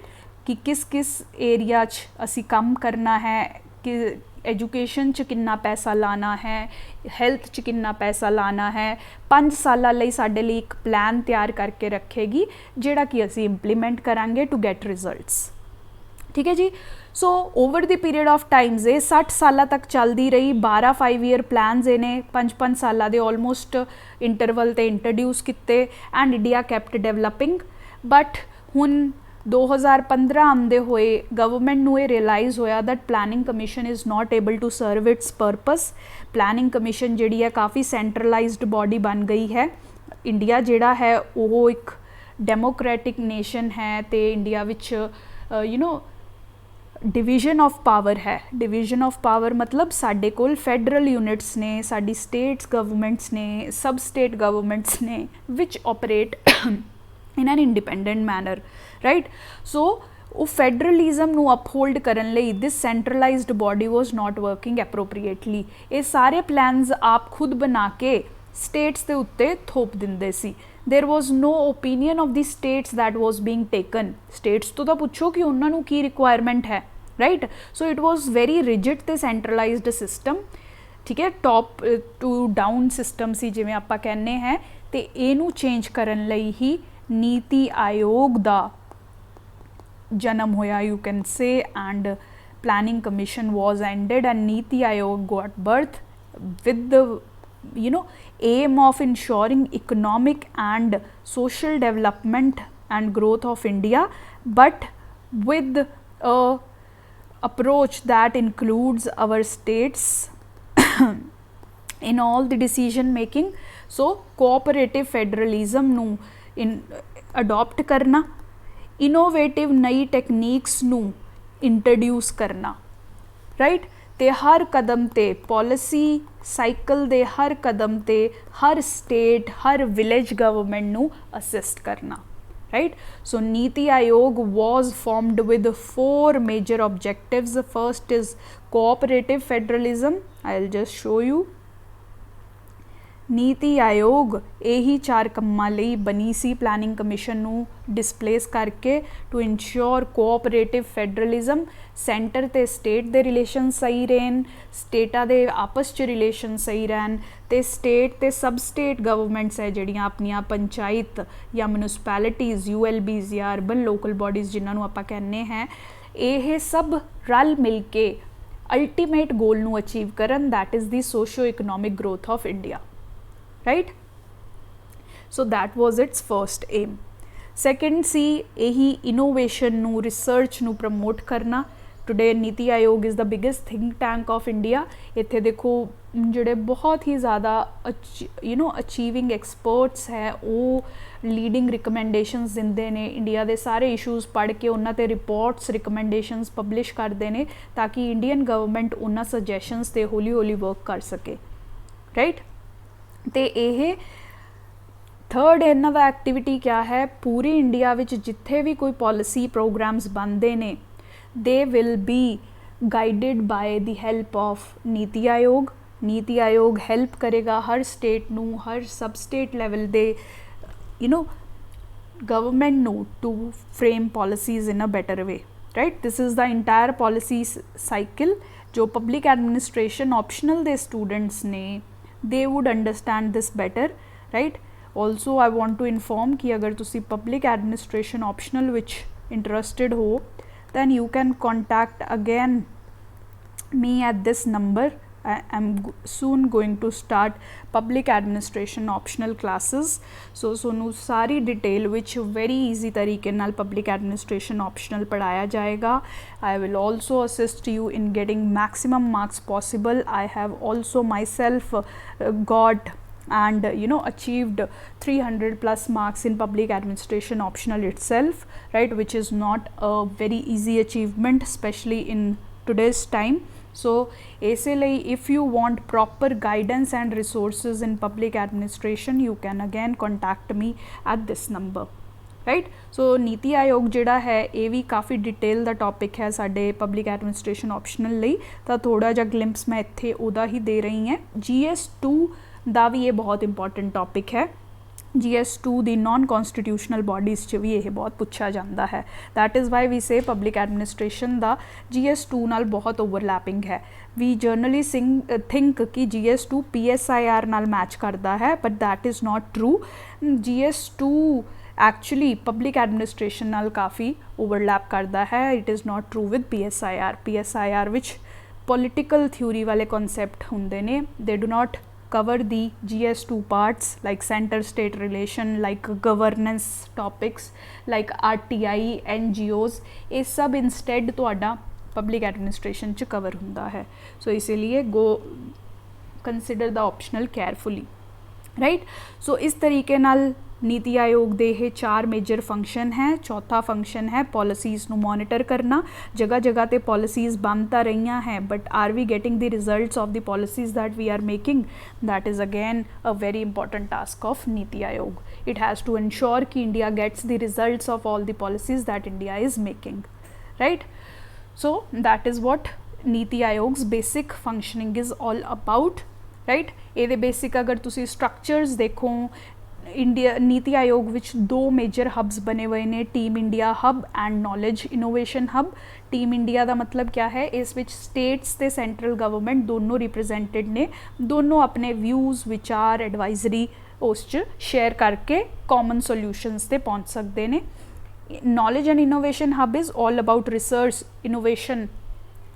[SPEAKER 1] कि किस किस area च असी काम करना है, कि एजुकेशन च कितना पैसा लाना है, हैल्थ च कितना पैसा लाना है। 5 साल लई साडे लई एक प्लान तैयार करके रखेगी जिहड़ा कि असी इंप्लीमेंट करांगे टू गैट रिजल्ट्स, ठीक है जी। So over the period of times ये 60 साल तक चलती रही, 12 5 year प्लान्स इन्हें 5-5 साल के ऑलमोस्ट इंटरवल ते इंट्रोड्यूस किए and India kept developing. But हुण 2015 आंदे हुए गवर्नमेंट नू ये रियलाइज़ होया that planning commission is not able to serve its purpose. Planning commission जिहड़ी है काफ़ी सेंट्रलाइज्ड बॉडी बन गई है। इंडिया जिहड़ा है वो एक डेमोक्रेटिक नेशन है, तो India which division of power है। डिवीजन ऑफ पावर मतलब साडे कोल फैडरल यूनिट्स ने, साडी स्टेट्स गवर्नमेंट्स ने, सब स्टेट गवर्नमेंट्स ने which operate in an independent manner, right. So वो फैडरलिज्म नू अपहोल्ड करन लई this centralized body was not working appropriately. ये सारे प्लान्स आप खुद बना के स्टेट्स के उत्ते थोप दिंदे सी। There was no opinion of the states that was being taken. States तो पूछो कि उन्होंने की रिक्वायरमेंट है, right. So it was very rigid ते सेंट्रलाइज्ड सिस्टम, ठीक है। टॉप टू डाउन सिस्टम सी जिवें आपां कहने हैं, तो इनू चेंज करन लई ही नीति आयोग दा जन्म होया, you can say, and planning commission was ended and NITI Aayog got birth with the aim of ensuring economic and social development and growth of India, but with a approach that includes our states in all the decision making. So cooperative federalism nu in adopt करना, innovative नई techniques nu introduce करना, right? ते हर कदम ते policy cycle दे हर कदम ते हर state हर village government नू assist करना, right? So Niti Aayog was formed with 4 major objectives. The first is cooperative federalism. I'll just show you. NITI Aayog यही 4 ਕੰਮਾਂ ਲਈ ਬਣੀ ਸੀ ਪਲੈਨਿੰਗ ਕਮਿਸ਼ਨ ਨੂੰ ਡਿਸਪਲੇਸ ਕਰਕੇ to ensure cooperative federalism, centre ਤੇ ਸਟੇਟ ਦੇ ਰਿਲੇਸ਼ਨ ਸਹੀ ਰਹਿਣ, ਸਟੇਟਾਂ ਦੇ ਆਪਸ 'ਚ ਰਿਲੇਸ਼ਨ ਸਹੀ ਰਹਿਣ ਤੇ ਸਟੇਟ ਤੇ ਸਬ ਸਟੇਟ ਗਵਰਨਮੈਂਟਸ ਹੈ ਜਿਹੜੀਆਂ ਆਪਣੀਆਂ ਪੰਚਾਇਤ ਜਾਂ ਮਿਊਨਿਸਪੈਲਿਟੀਜ਼ ULBs ਜਾਂ ਅਰਬਨ ਲੋਕਲ ਬੋਡੀਜ਼ ਜਿਨ੍ਹਾਂ ਨੂੰ ਆਪਾਂ ਕਹਿੰਦੇ ਹਾਂ, ਇਹ ਸਭ ਰਲ ਮਿਲ ਕੇ ਅਲਟੀਮੇਟ ਗੋਲ ਨੂੰ ਅਚੀਵ ਕਰਨ, that is the socio economic growth of India, right? So that was its first aim. Second सी यही innovation ਨੂੰ research ਨੂੰ promote करना. Today NITI Aayog is the biggest think tank of India. ਇੱਥੇ ਦੇਖੋ ਜਿਹੜੇ ਬਹੁਤ ਹੀ ਜ਼ਿਆਦਾ ਅਚੀਵਿੰਗ ਐਕਸਪਰਟਸ ਹੈ ਉਹ ਲੀਡਿੰਗ ਰਿਕਮੈਂਡੇਸ਼ਨਸ ਦਿੰਦੇ ਨੇ, ਇੰਡੀਆ ਦੇ ਸਾਰੇ ਇਸ਼ੂਜ਼ ਪੜ੍ਹ ਕੇ ਉਹਨਾਂ 'ਤੇ ਰਿਪੋਰਟਸ ਰਿਕਮੈਂਡੇਸ਼ਨਸ ਪਬਲਿਸ਼ ਕਰਦੇ ਨੇ ਤਾਂ ਕਿ ਇੰਡੀਅਨ ਗਵਰਨਮੈਂਟ ਉਹਨਾਂ ਸਜੈਸ਼ਨਸ 'ਤੇ ਹੌਲੀ ਹੌਲੀ ਵਰਕ ਕਰ ਸਕੇ, ਰਾਈਟ? ਤੇ ਇਹ ਥਰਡ ਇਹਨਾਂ ਦਾ ਐਕਟੀਵਿਟੀ ਕਿਆ ਹੈ, ਪੂਰੀ ਇੰਡੀਆ ਵਿੱਚ ਜਿੱਥੇ ਵੀ ਕੋਈ ਪੋਲਿਸੀ ਪ੍ਰੋਗਰਾਮਸ ਬਣਦੇ ਨੇ they will be guided by the help of NITI Aayog. NITI Aayog help ਕਰੇਗਾ ਹਰ ਸਟੇਟ ਨੂੰ, ਹਰ ਸਬ ਸਟੇਟ ਲੈਵਲ ਦੇ ਗਵਰਨਮੈਂਟ ਨੂੰ to frame policies in a better way, right? This is the entire policy cycle ਜੋ ਪਬਲਿਕ ਐਡਮਿਨਿਸਟ੍ਰੇਸ਼ਨ ਆਪਸ਼ਨਲ ਦੇ students ਨੇ they would understand this better, right? Also I want to inform कि अगर तुसी public administration optional which interested हो then you can contact again me at this number. I am soon going to start public administration optional classes, so sonu सारी detail which very easy तरीके नाल public administration optional पढ़ाया जाएगा. I will also assist you in getting maximum marks possible. I have also myself got and achieved 300 plus marks in public administration optional itself, right? Which is not a very easy achievement especially in today's time. So ਇਸੇ ਲਈ if you want proper guidance and resources in public administration you can again contact me at this number, right? So ਨੀਤੀ ਆਯੋਗ ਜਿਹੜਾ ਹੈ ਇਹ ਵੀ ਕਾਫੀ detail ਦਾ topic ਹੈ ਸਾਡੇ public administration optional ਲਈ, ਤਾਂ ਥੋੜ੍ਹਾ ਜਿਹਾ ਗਲਿੰਪਸ ਮੈਂ ਇੱਥੇ ਉਹਦਾ ਹੀ ਦੇ ਰਹੀ ਹਾਂ. GS2 ਦਾ ਵੀ ਇਹ ਬਹੁਤ ਇੰਪੋਰਟੈਂਟ ਟੌਪਿਕ ਹੈ. GS2 ਦੀ ਨੋਨ ਕੌਨਸਟੀਟਿਊਸ਼ਨਲ ਬੋਡੀਜ਼ 'ਚ ਵੀ ਇਹ ਬਹੁਤ ਪੁੱਛਿਆ ਜਾਂਦਾ ਹੈ. That is why we say public administration ਦਾ GS2 ਨਾਲ ਬਹੁਤ ਓਵਰਲੈਪਿੰਗ ਹੈ. ਵੀ ਜਰਨਲੀ ਥਿੰਕ ਕਿ GS2 PSIR ਨਾਲ ਮੈਚ ਕਰਦਾ ਹੈ, but that is not true. GS2 actually public administration ਨਾਲ ਕਾਫੀ ਓਵਰਲੈਪ ਕਰਦਾ ਹੈ. It is not true with PSIR ਵਿੱਚ ਪੋਲੀਟੀਕਲ ਥਿਊਰੀ ਵਾਲੇ ਕਨਸੈਪਟ ਹੁੰਦੇ ਨੇ. ਦੇ do not cover the GS2 parts like center state relation, like governance topics, like RTI, NGOs. ये सब instead ਤੁਹਾਡਾ public administration ਚ cover ਹੁੰਦਾ ਹੈ. So इसीलिए go consider the optional carefully, right? So ਇਸ ਤਰੀਕੇ ਨਾਲ नीति आयोग ਦੇ ਇਹ 4 ਮੇਜਰ ਫੰਕਸ਼ਨ ਹੈ. ਚੌਥਾ ਫੰਕਸ਼ਨ ਹੈ ਪੋਲਿਸੀਜ਼ ਨੂੰ ਮੋਨੀਟਰ ਕਰਨਾ. ਜਗ੍ਹਾ ਜਗ੍ਹਾ ਤੇ ਪੋਲਿਸੀਜ਼ ਬਣ ਤਾਂ ਰਹੀਆਂ ਹੈ, but R we getting the results of the policies that we are making? That is again a very important task of NITI Aayog. It has to ensure कि India gets the results of all the policies that India is making, right? So that is what नीति आयोग's basic functioning is all about, right? ਇਹਦੇ basic ਅਗਰ ਤੁਸੀਂ structures ਦੇਖੋ, India ਨੀਤੀ ਆਯੋਗ ਵਿੱਚ 2 major ਹਬਸ ਬਣੇ ਹੋਏ ਨੇ, team India hub and knowledge innovation hub. Team India ਦਾ ਮਤਲਬ ਕਿਆ ਹੈ, ਇਸ ਵਿੱਚ ਸਟੇਟਸ ਤੇ ਸੈਂਟਰਲ ਗਵਰਨਮੈਂਟ ਦੋਨੋਂ ਰਿਪਰੈਜ਼ੈਂਟਡ ਨੇ, ਦੋਨੋਂ ਆਪਣੇ ਵਿਊਜ਼ ਵਿਚਾਰ ਐਡਵਾਈਜ਼ਰੀ ਉਸ 'ਚ ਸ਼ੇਅਰ ਕਰਕੇ ਕਾਮਨ ਸੋਲਿਊਸ਼ਨਸ 'ਤੇ ਪਹੁੰਚ ਸਕਦੇ ਨੇ. Knowledge and innovation hub is all about research innovation,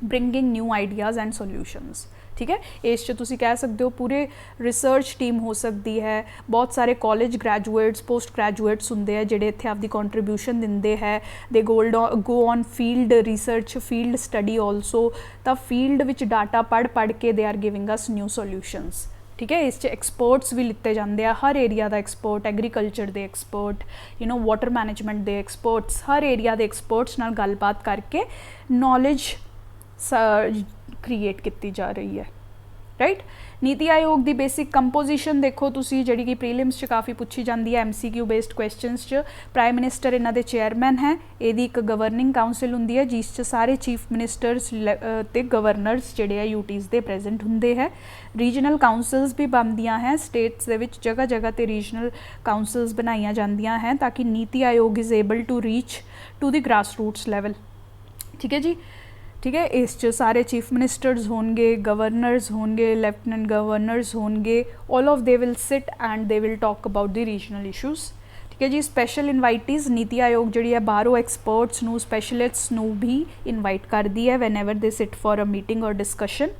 [SPEAKER 1] bringing new ideas and solutions, ठीक है। इस तुसी कह सकते हो पूरे रिसर्च टीम हो सकती है, बहुत सारे कॉलेज ग्रैजुएट्स पोस्ट ग्रैजुएट्स होंगे है जिहड़े इत्थे आपदी कॉन्ट्रीब्यूशन दिंदे है, they go on field research field study also, तो फील्ड विच डाटा पढ़ के they are giving us new solutions. ठीक है। इस एक्सपर्ट्स भी लिते जाते हैं, हर एरिया का एक्सपर्ट, एग्रीकल्चर के एक्सपर्ट, वाटर मैनेजमेंट के एक्सपर्ट्स, हर एरिया के एक्सपर्ट्स नाल गलबात करके नॉलेज क्रिएट की जा रही है, राइट। नीति आयोग की बेसिक कंपोजिशन देखो तुसी, जिहड़ी कि प्रीलिम्स च काफ़ी पूछी जाती है, MCQ बेस्ड क्वेश्चनस च। प्राइम मिनिस्टर इन्हां दे चेयरमैन है, इहदी एक गवर्निंग काउंसिल हुंदी है जिस च सारे चीफ मिनिस्टर्स ते गवर्नर्स जिहड़े है UTs दे प्रेजेंट हुंदे है। रीजनल काउंसिल्स भी बनदियां हैं स्टेट्स दे विच, जगह जगह ते रीजनल काउंसिल्स बनाईयां जांदियां हैं ताकि NITI Aayog is able to reach to the grass roots level. ठीक है जी, ठीक है। इस सारे चीफ मिनिस्टर्स होंगे, गवर्नर्स होंगे, लेफ्टिनेंट गवर्नर्स होंगे, all of they will sit and they will talk about the regional issues. ठीक है जी। स्पैशल इनवाइटीज़ नीति आयोग जी है बाहरों एक्सपर्ट्स नू स्पैशलिस्ट्स नू भी इनवाइट करती है van ever they sit for a meeting और डिस्कशन,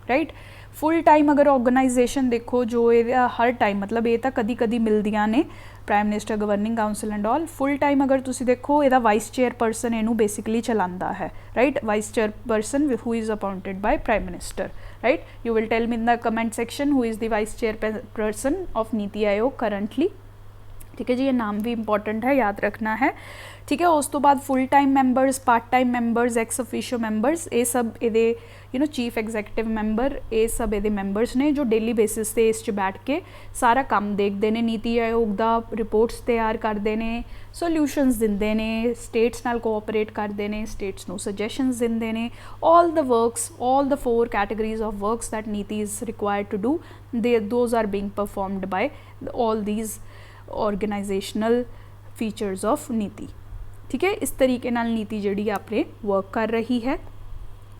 [SPEAKER 1] राइट। फुल टाइम अगर ऑर्गेनाइजेशन देखो जो ये हर टाइम मतलब ये तो कदी कदी मिलदियां ने, prime minister governing council and all, full time अगर तुसी देखो यदा वाइस चेयरपर्सन इनू बेसिकली चलाता है, right. Vice chairperson who is appointed by prime minister, right. You will tell me in the comment section who is the vice chairperson of NITI Aayog currently. ठीक है जी, ये नाम भी इंपॉर्टेंट है, याद रखना है। ठीक है। उस तो बाद full time members, part time members, ex officio members, ये सब ये चीफ एग्जैक्टिव मैंबर, ये सब ये मैंबर्स ने जो डेली बेसिस से इस बैठ के सारा काम देखते हैं, नीति आयोग का रिपोर्ट्स तैयार करते हैं, सोल्यूशनस देंदे हैं, स्टेट्स नाल कोऑपरेट करते हैं, स्टेट्स नू सजेशनस देंदे हैं। All the works, all the 4 categories of works that NITI is required to do, those are being performed by all these organizational features of NITI. ठीक है। इस तरीके नाल नीति जिहड़ी अपने वर्क कर रही है।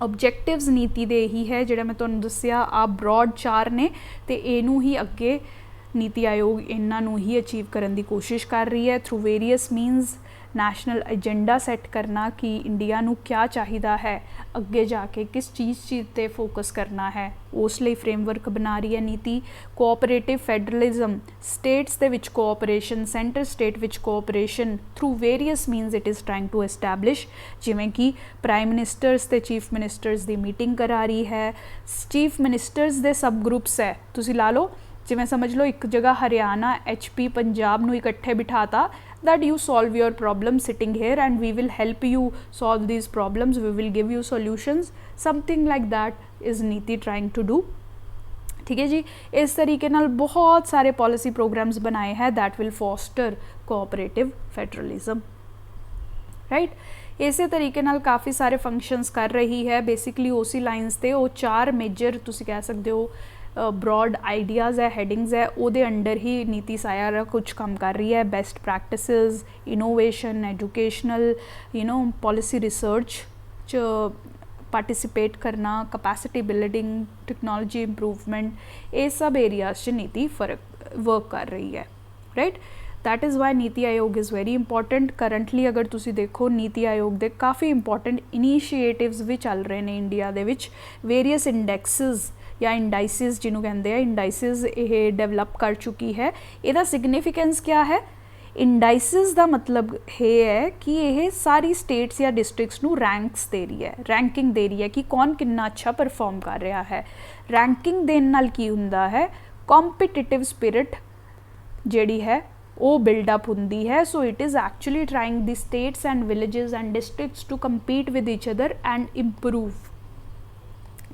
[SPEAKER 1] ऑब्जेक्टिव्स नीति दे यही है जिहड़ा मैं तुहानूं दस्सिया, आ ब्रॉड 4 ने, ते इनू ही अगे नीति आयोग इन्हां नूं ही अचीव करने की कोशिश कर रही है through various means. National agenda set करना कि इंडिया नूं क्या चाहिदा है, अगे जाके किस चीज़ ते फोकस करना है, उस लई फ्रेमवर्क बना रही है नीति। कोऑपरेटिव फैडरलिज्म, स्टेट्स दे विच कोऑपरेशन, सेंटर स्टेट विच cooperation through various means it is trying to establish, जिवें कि प्राइम मिनिस्टर्स ते चीफ मिनिस्टर्स की मीटिंग करा रही है। चीफ मिनिस्टर्स दे सब ग्रुप्स है, तुसीं ला लो जिवें समझ लो एक जगह हरियाणा HP पंजाब नूं इकट्ठे बिठाता, that you solve your problem sitting here and we will help you solve these problems, we will give you solutions, something like that is नीति trying to do। ठीक है जी। इस तरीके नाल बहुत सारे पॉलिसी प्रोग्राम्स बनाए हैं that will foster cooperative federalism, right. इस तरीके नाल काफ़ी सारे फंक्शंस कर रही है बेसिकली उसी लाइन्स ते, वो 4 मेजर तुसी कह सकते हो ब्रॉड आइडियाज़ है, हेडिंग्स है, उहदे अंडर ही नीति सारा कुछ काम कर रही है। Best practices, innovation, educational, policy research च पार्टिसिपेट करना, कैपेसिटी बिल्डिंग, टेक्नोलॉजी इंप्रूवमेंट, ये सब एरियाज च नीति वर्क कर रही है, राइट। दैट इज़ वाई नीति Aayog is very important. Currently अगर तुसी देखो नीति आयोग के काफ़ी इंपॉर्टेंट इनीशिएटिव्स भी चल रहे हैं इंडिया दे विच, वेरीअस इंडैक्सिस या इंडाइसिस जिन्हों कहते हैं, इंडाइसिस ये डेवलप कर चुकी है। इसका सिग्निफिकेंस क्या है? इंडाइसिस का मतलब ये है कि यह सारी स्टेट्स या डिस्ट्रिक्ट्स नू रैंक्स दे रही है, रैंकिंग दे रही है कि कौन कितना अच्छा परफॉर्म कर रहा है। रैंकिंग देने नाल की हुंदा है, कॉम्पिटिटिव स्पिरिट जिहड़ी है वो बिल्डअप होंदी है। So it is actually trying the states and villages and districts to compete with each other and improve.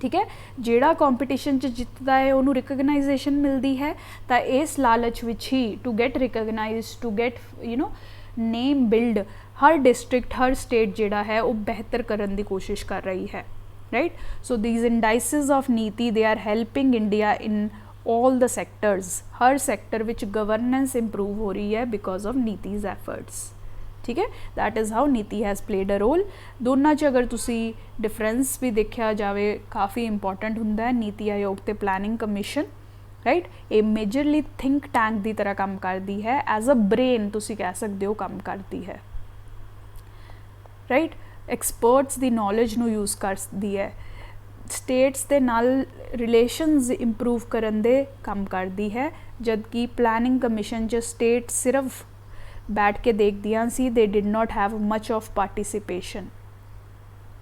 [SPEAKER 1] ठीक है। जिहड़ा कॉम्पीटिशन च जितदा है उन्होंने रिकगनाइजेशन मिलती है, तो इस लालच विच ही to get recognize, to get name build, हर डिस्ट्रिक्ट हर स्टेट जिहड़ा है वो बेहतर करने की कोशिश कर रही है, right. So these indices of NITI they are helping India in all the sectors, हर सेक्टर विच गवर्नेंस इंप्रूव हो रही है बिकॉज ऑफ नीतिज एफर्ट्स। ठीक है। That is how NITI has played a role. दोनों च अगर तुसी डिफरेंस भी देखा जाए काफ़ी इंपॉर्टेंट हुंदा है नीति आयोग ते प्लानिंग कमीशन, राइट। ये मेजरली थिंक टैंक की तरह काम करती है, एज अ ब्रेन तुसी कह सकते हो काम करती है, राइट। एक्सपर्ट्स की नॉलेज नू यूज़ करती है। ਸਟੇਟਸ ਦੇ ਨਾਲ ਰਿਲੇਸ਼ਨਸ ਇੰਪਰੂਵ ਕਰਨ ਦੇ ਕੰਮ ਕਰਦੀ ਹੈ, ਜਦਕਿ ਪਲੈਨਿੰਗ ਕਮਿਸ਼ਨ 'ਚ ਸਟੇਟ ਸਿਰਫ ਬੈਠ ਕੇ ਦੇਖਦੀਆਂ ਸੀ, they did not have much of participation,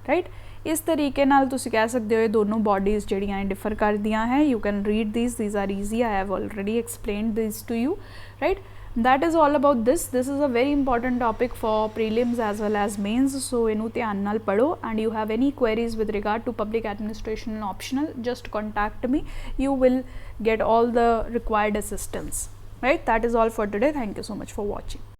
[SPEAKER 1] right. ਇਸ ਤਰੀਕੇ ਨਾਲ ਤੁਸੀਂ ਕਹਿ ਸਕਦੇ ਹੋ ਇਹ ਦੋਨੋਂ ਬੋਡੀਜ਼ ਜਿਹੜੀਆਂ ਡਿਫਰ ਕਰਦੀਆਂ ਹੈ। You can read these are easy, I have already explained this to you, right? That is all about this is a very important topic for prelims as well as mains, so ਇਹਨੂੰ ਧਿਆਨ ਨਾਲ ਪੜ੍ਹੋ। and you have any queries with regard to public administration and optional, just contact me, you will get all the required assistance, right? That is all for today. Thank you so much for watching.